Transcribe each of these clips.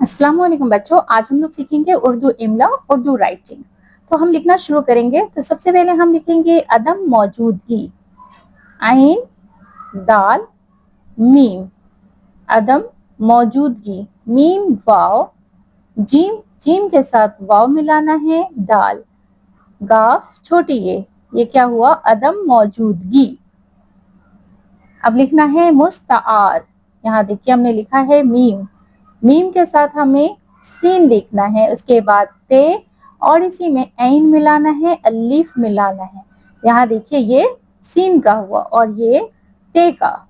अस्सलाम वालेकुम बच्चों, आज हम लोग सीखेंगे उर्दू इमला, उर्दू राइटिंग। तो हम लिखना शुरू करेंगे। तो सबसे पहले हम लिखेंगे अदम मौजूदगी, आइन दाल मीम। अदम मौजूदगी, मीम वाव, जीम, जीम के साथ वाव मिलाना है, दाल, गाफ छोटी ये क्या हुआ, अदम मौजूदगी। अब लिखना है मुस्तार, यहाँ देखिए हमने लिखा है मीम, मीम के साथ हमें सीन लिखना है, उसके बाद ते और इसी में ऐन मिलाना है, अलीफ मिलाना है। यहाँ देखिए ये सीन का हुआ और ये ते का,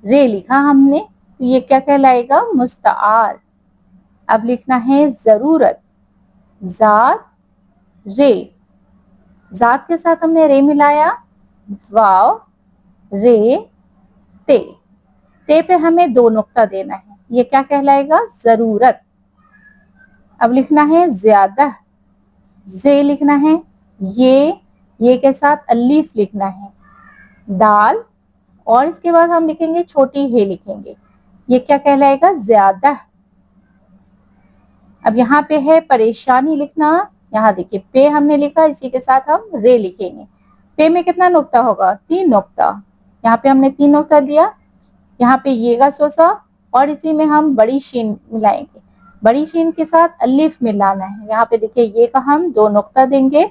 रे लिखा हमने, तो ये क्या कहलाएगा, मुस्तार। अब लिखना है जरूरत, जात रे, जात के साथ हमने रे मिलाया, वाव रे ते पे हमें दो नुक्ता देना है, ये क्या कहलाएगा, जरूरत। अब लिखना है ज्यादा, जे लिखना है, ये के साथ अलीफ लिखना है, दाल और इसके बाद हम लिखेंगे छोटी हे लिखेंगे, ये क्या कहलाएगा, ज्यादा। अब यहाँ पे है परेशानी लिखना, यहाँ देखिए पे हमने लिखा, इसी के साथ हम रे लिखेंगे। पे में कितना नुक्ता होगा, 3 नुक्ता, यहाँ पे हमने 3 नुक्ता दिया, यहाँ पे ये का सोसा और इसी में हम बड़ी शीन मिलाएंगे, बड़ी शीन के साथ अलिफ मिलाना है। यहाँ पे देखिए ये का हम 2 नुक्ता देंगे,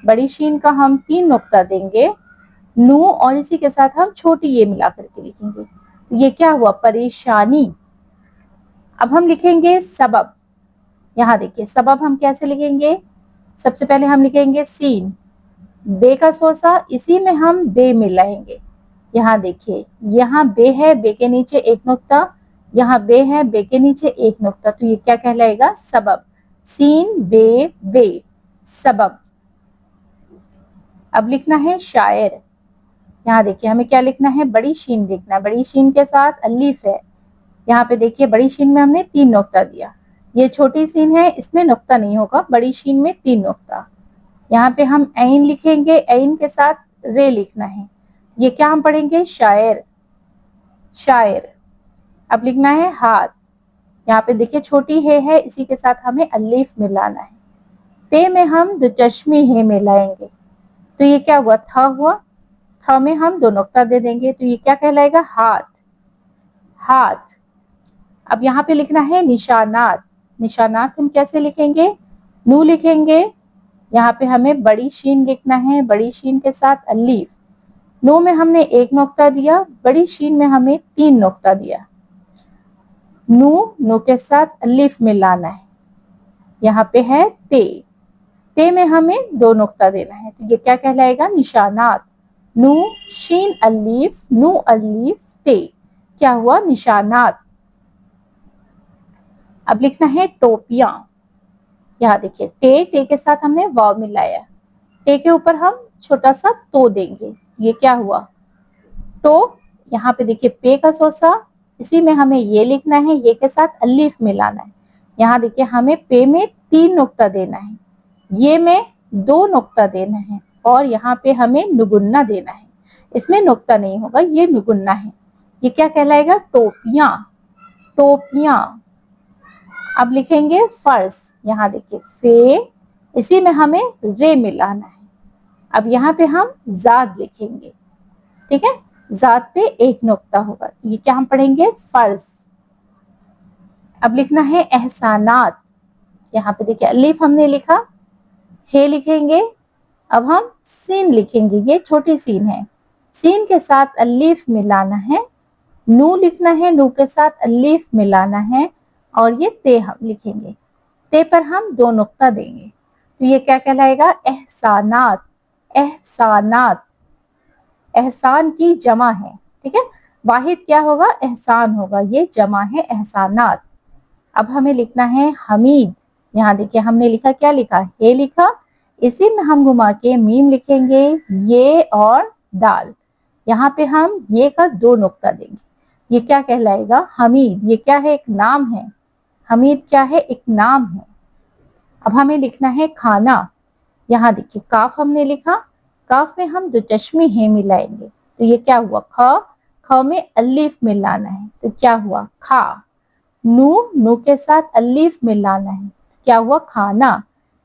बड़ी शीन का हम 3 नुक्ता देंगे, नू और इसी के साथ हम छोटी ये मिला करके लिखेंगे, तो ये क्या हुआ, परेशानी। अब हम लिखेंगे सबब, यहाँ देखिए सबब हम कैसे लिखेंगे, सबसे पहले हम लिखेंगे सीन, बे का सोसा, इसी में हम बे मिलाएंगे। यहाँ देखिए यहाँ बे है, बे के नीचे एक नुक्ता, यहाँ बे है, बे के नीचे एक नुक्ता, तो ये क्या कहलाएगा, सबब, सीन बे बे, सबब। अब लिखना है शायर, यहाँ देखिए हमें क्या लिखना है, बड़ी शीन लिखना है, बड़ी शीन के साथ अलीफ है, यहाँ पे देखिए बड़ी शीन में हमने 3 नुक्ता दिया, ये छोटी शीन है इसमें नुक्ता नहीं होगा, बड़ी शीन में 3 नुक्ता। यहाँ पे हम ऐन लिखेंगे, ऐन के साथ रे लिखना है, ये क्या हम पढ़ेंगे, शायर, शायर। अब लिखना है हाथ, यहाँ पे देखिए छोटी है, इसी के साथ हमें अलीफ मिलाना है, ते में हम दो चश्मी है मिलाएंगे, तो ये क्या हुआ, था हुआ, था में हम 2 नुक्ता दे देंगे, तो ये क्या कहलाएगा, हाथ, हाथ। अब यहाँ पे लिखना है निशानात, निशानात हम कैसे लिखेंगे, नू लिखेंगे, यहाँ पे हमें बड़ी शीन लिखना है, बड़ी शीन के साथ अलीफ, नू में हमने 1 नुक्ता दिया, बड़ी शीन में हमें 3 नुक्ता दिया, नू के साथ अलीफ मिलाना है, यहाँ पे है ते में हमें 2 नुक्ता देना है, तो ये क्या कहलाएगा, निशानात, नू शीन अलीफ, नू अलीफ ते, क्या हुआ, निशानात। अब लिखना है टोपियां, यहाँ देखिए टे के साथ हमने वाव मिलाया, टे के ऊपर हम छोटा सा तो देंगे, ये क्या हुआ, तो यहाँ पे देखिए पे का सोसा, इसी में हमें ये लिखना है, ये के साथ अलीफ मिलाना है, यहाँ देखिए हमें पे में 3 नुक्ता देना है, ये में 2 नुक्ता देना है, और यहाँ पे हमें नुगुन्ना देना है, इसमें नुक्ता नहीं होगा, ये नुगुन्ना है, ये क्या कहलाएगा, टोपियां, टोपियां। अब लिखेंगे फर्श, यहाँ देखिए फे, इसी में हमें रे मिलाना है, अब यहाँ पे हम जाद लिखेंगे, ठीक है, जाद पे 1 नुक्ता होगा, ये क्या हम पढ़ेंगे, फर्श। अब लिखना है एहसानात, यहाँ पे देखिए अलीफ हमने लिखा, हे लिखेंगे, अब हम सीन लिखेंगे, ये छोटी सीन है, सीन के साथ अलीफ मिलाना है, नू लिखना है, नू के साथ अलीफ मिलाना है, और ये ते हम लिखेंगे, ते पर हम 2 नुक्ता देंगे, तो ये क्या कहलाएगा, एहसानात, एहसानात। एहसान की जमा है, ठीक है, वाहिद क्या होगा, एहसान होगा, ये जमा है एहसानात। अब हमें लिखना है हमीद, यहाँ देखिए हमने लिखा, क्या लिखा, हे लिखा, इसी में हम घुमा के मीम लिखेंगे, ये और दाल, यहाँ पे हम ये का 2 नुक्ता देंगे, ये क्या कहलाएगा, हमीद, ये क्या है, एक नाम है, हमीद क्या है, एक नाम है। अब हमें लिखना है खाना, यहाँ देखिए काफ हमने लिखा, काफ में हम 2 चश्मी है मिलाएंगे, तो ये क्या हुआ, ख, ख में अलीफ मिलाना है, तो क्या हुआ, खा, नू के साथ अलीफ मिलाना है, क्या हुआ खाना।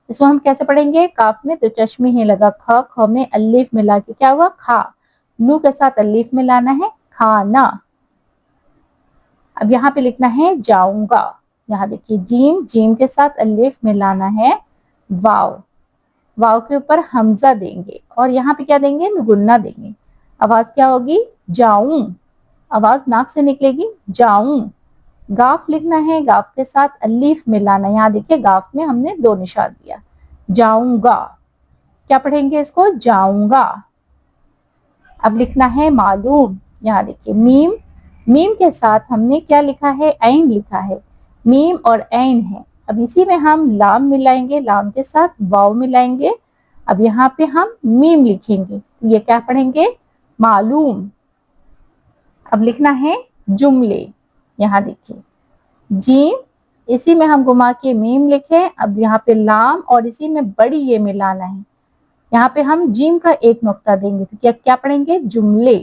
इसको हम कैसे पढ़ेंगे, काफ में तो चश्मे ही लगा, ख में अलीफ मिला के क्या हुआ खा, नू के साथ अलीफ मिलाना है खाना। अब यहाँ पे लिखना है जाऊंगा, यहाँ देखिए जीम के साथ अलीफ मिलाना है वाव, वाव के ऊपर हमजा देंगे और यहाँ पे क्या देंगे, गुन्ना देंगे, आवाज क्या होगी जाऊं, आवाज नाक से निकलेगी जाऊं। गाफ लिखना है, गाफ के साथ अलीफ मिलाना, यहाँ देखिए गाफ में हमने 2 निशान दिया, जाऊंगा, क्या पढ़ेंगे इसको जाऊंगा। अब लिखना है मालूम, यहाँ देखिए मीम के साथ हमने क्या लिखा है, ऐन लिखा है, मीम और ऐन है। अब इसी में हम लाम मिलाएंगे, लाम के साथ वाव मिलाएंगे, अब यहाँ पे हम मीम लिखेंगे, ये क्या पढ़ेंगे मालूम। अब लिखना है जुमले, यहाँ देखिए जीम, इसी में हम घुमा के मीम लिखे, अब यहाँ पे लाम और इसी में बड़ी ये मिलाना है, यहाँ पे हम जीम का एक नुक्ता देंगे तो क्या क्या पढ़ेंगे जुमले।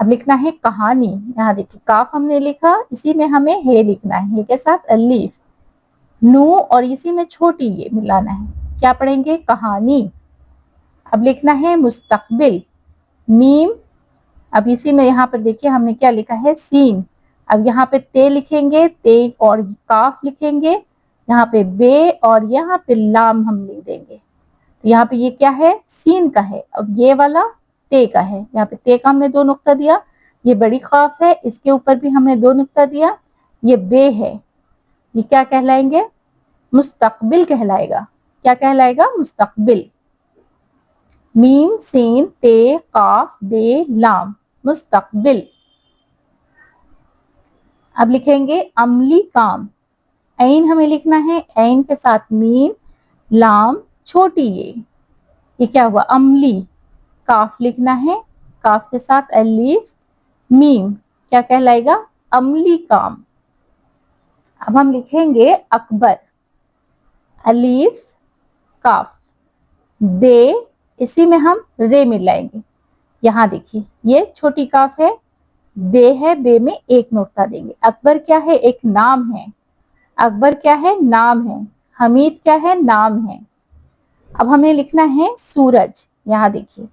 अब लिखना है कहानी, यहाँ देखिए काफ हमने लिखा, इसी में हमें हे लिखना है, हे के साथ अलीफ, नू और इसी में छोटी ये मिलाना है, क्या पढ़ेंगे कहानी। अब लिखना है मुस्तकबिल, मीम, अब इसी में यहाँ पर देखिए हमने क्या लिखा है सीन, अब यहाँ पे ते लिखेंगे, ते और काफ लिखेंगे, यहाँ पे बे और यहाँ पे लाम हम लिख देंगे, तो यहाँ पे ये क्या है सीन का है, अब ये वाला ते का है, यहाँ पे ते का हमने 2 नुक्ता दिया, ये बड़ी खाफ है, इसके ऊपर भी हमने 2 नुक्ता दिया, ये बे है, ये क्या कहलाएंगे मुस्तकबिल कहलाएगा, क्या कहलाएगा मुस्तकबिल। मीम सीन ते काफ बे लाम मुस्तकबिल। अब लिखेंगे अमली काम, ऐन हमें लिखना है, ऐन के साथ मीम लाम छोटी ये क्या हुआ अमली, काफ लिखना है, काफ के साथ अलीफ मीम, क्या कहलाएगा अमली काम। अब हम लिखेंगे अकबर, अलीफ काफ बे, इसी में हम रे मिलाएंगे, यहाँ देखिए ये छोटी काफ है, बे है, बे में एक नुक्ता देंगे। अकबर क्या है एक नाम है, अकबर क्या है नाम है, हमीद क्या है नाम है। अब हमें लिखना है सूरज, यहाँ देखिए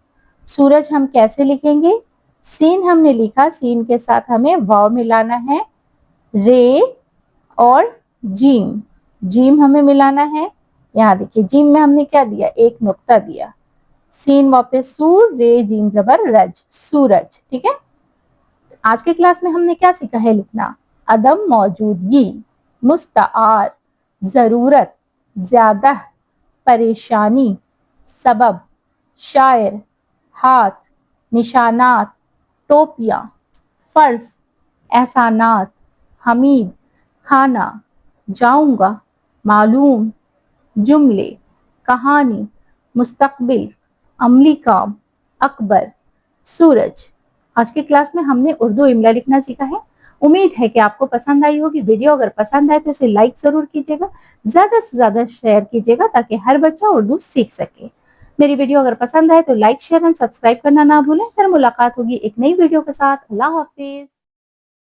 सूरज हम कैसे लिखेंगे, सीन हमने लिखा, सीन के साथ हमें वाव मिलाना है, रे और जीम, जीम हमें मिलाना है, यहाँ देखिए जीम में हमने क्या दिया एक नुक्ता दिया, सीन वापस सूर, रे जीम जबर रज सूरज। ठीक है, आज के क्लास में हमने क्या सीखा है लिखना, अदम मौजूदगी, मुस्तार, जरूरत, ज्यादा, परेशानी, सबब, शायर, हाथ, निशानात, टोपियां, फर्ज, एहसानात, हमीद, खाना, जाऊंगा, मालूम, जुमले, कहानी, मुस्तकबिल, अमली काम, अकबर, सूरज। आज की क्लास में हमने उर्दू इमला लिखना सीखा है। उम्मीद है कि आपको पसंद आई होगी। वीडियो अगर पसंद आए तो इसे लाइक जरूर कीजिएगा, ज्यादा से ज्यादा शेयर कीजिएगा ताकि हर बच्चा उर्दू सीख सके। मेरी वीडियो अगर पसंद आए तो लाइक शेयर एंड सब्सक्राइब करना ना भूलें। फिर मुलाकात होगी एक नई वीडियो के साथ। अल्लाह हाफिज।